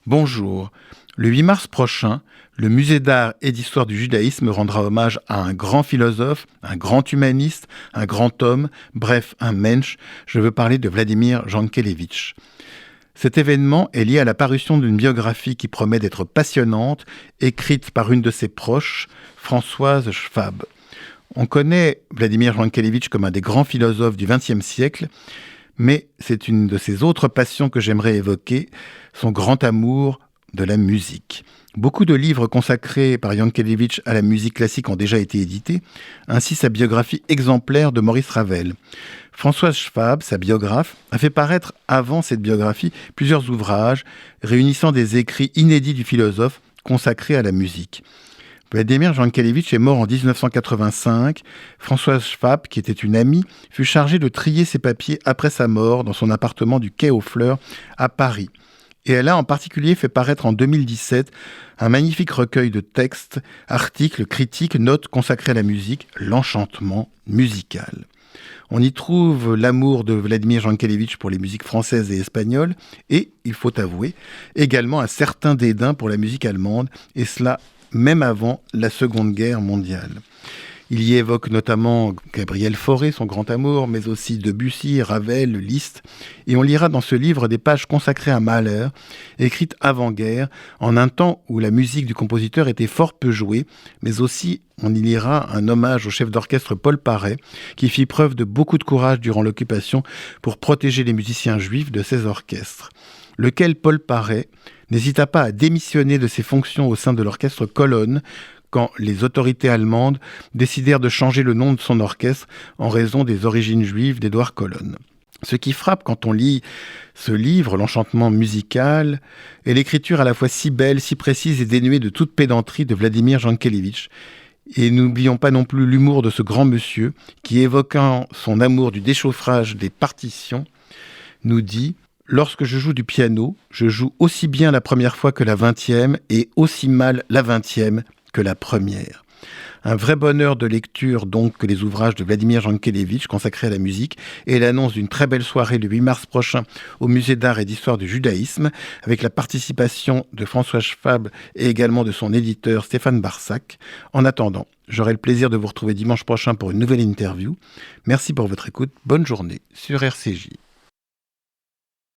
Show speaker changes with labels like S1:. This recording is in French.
S1: Bonjour. Le 8 mars prochain, le Musée d'art et d'histoire du judaïsme rendra hommage à un grand philosophe, un grand humaniste, un grand homme, bref, un mensch. Je veux parler de Vladimir Jankélévitch. Cet événement est lié à la parution d'une biographie qui promet d'être passionnante, écrite par une de ses proches, Françoise Schwab. On connaît Vladimir Jankélévitch comme un des grands philosophes du XXe siècle, mais c'est une de ses autres passions que j'aimerais évoquer, son grand amour de la musique. Beaucoup de livres consacrés par Jankélévitch à la musique classique ont déjà été édités, ainsi sa biographie exemplaire de Maurice Ravel. Françoise Schwab, sa biographe, a fait paraître avant cette biographie plusieurs ouvrages réunissant des écrits inédits du philosophe consacrés à la musique. Vladimir Jankélévitch est mort en 1985. Françoise Schwab, qui était une amie, fut chargée de trier ses papiers après sa mort dans son appartement du Quai aux Fleurs à Paris. Et elle a en particulier fait paraître en 2017 un magnifique recueil de textes, articles, critiques, notes consacrés à la musique, l'enchantement musical. On y trouve l'amour de Vladimir Jankélévitch pour les musiques françaises et espagnoles et, il faut avouer, également un certain dédain pour la musique allemande, et cela même avant la Seconde Guerre mondiale. Il y évoque notamment Gabriel Fauré, son grand amour, mais aussi Debussy, Ravel, Liszt. Et on lira dans ce livre des pages consacrées à Mahler, écrites avant-guerre, en un temps où la musique du compositeur était fort peu jouée, mais aussi on y lira un hommage au chef d'orchestre Paul Paré, qui fit preuve de beaucoup de courage durant l'occupation pour protéger les musiciens juifs de ses orchestres. Lequel Paul Paré n'hésita pas à démissionner de ses fonctions au sein de l'orchestre Colonne quand les autorités allemandes décidèrent de changer le nom de son orchestre en raison des origines juives d'Édouard Colonne. Ce qui frappe quand on lit ce livre, l'enchantement musical, est l'écriture à la fois si belle, si précise et dénuée de toute pédanterie de Vladimir Jankélévitch. Et n'oublions pas non plus l'humour de ce grand monsieur qui, évoquant son amour du déchiffrage des partitions, nous dit « Lorsque je joue du piano, je joue aussi bien la première fois que la 20e et aussi mal la 20e que la première. » Un vrai bonheur de lecture donc que les ouvrages de Vladimir Jankélévitch consacrés à la musique et l'annonce d'une très belle soirée le 8 mars prochain au Musée d'art et d'histoire du judaïsme avec la participation de François Schwab et également de son éditeur Stéphane Barsac. En attendant, j'aurai le plaisir de vous retrouver dimanche prochain pour une nouvelle interview. Merci pour votre écoute, bonne journée sur RCJ.